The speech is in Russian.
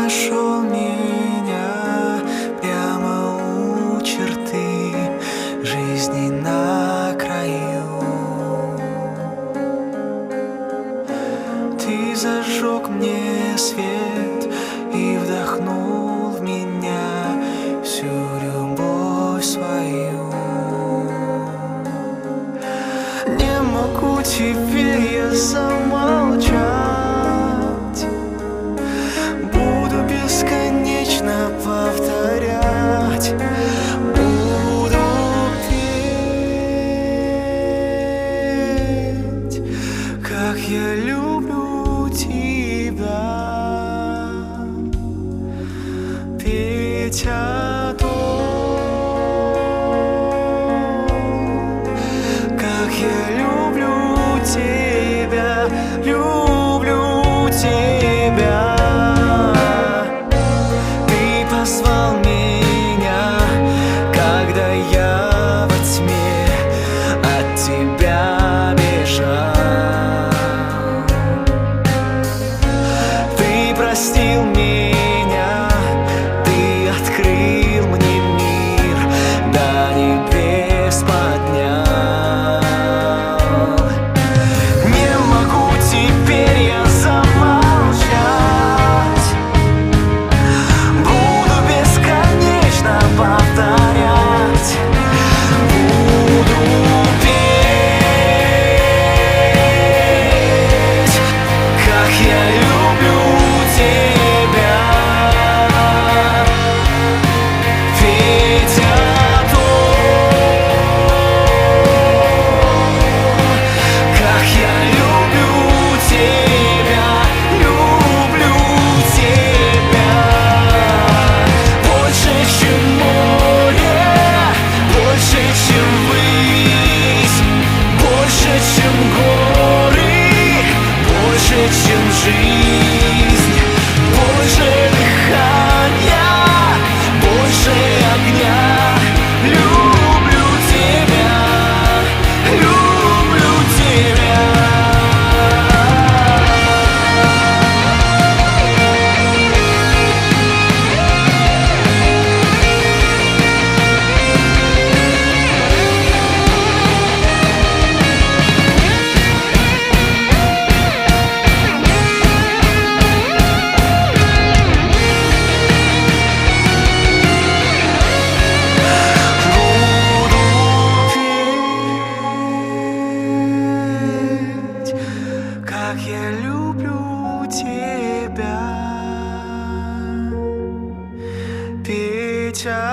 нашел меня прямо у черты жизни на краю. Ты зажег мне свет и вдохнул в меня всю любовь свою. Не могу теперь я замолчать, буду бесконечно повторять, буду петь, как я люблю тебя, петь о том, как я люблю тебя, люблю тебя. Ты позвал меня, когда я во тьме от тебя бежал. Ты простил меня, ты открыл мне мир, до небес поднял. Не могу теперь я замолчать, буду бесконечно повторять, буду петь, как я люблю тебя, петь о том, как я люблю тебя, люблю тебя. Больше, чем море, больше, чем высь, больше, чем горы, больше, чем жизнь, больше дыхания, больше огня. Люблю тебя, люблю тебя. Как я люблю тебя, петь о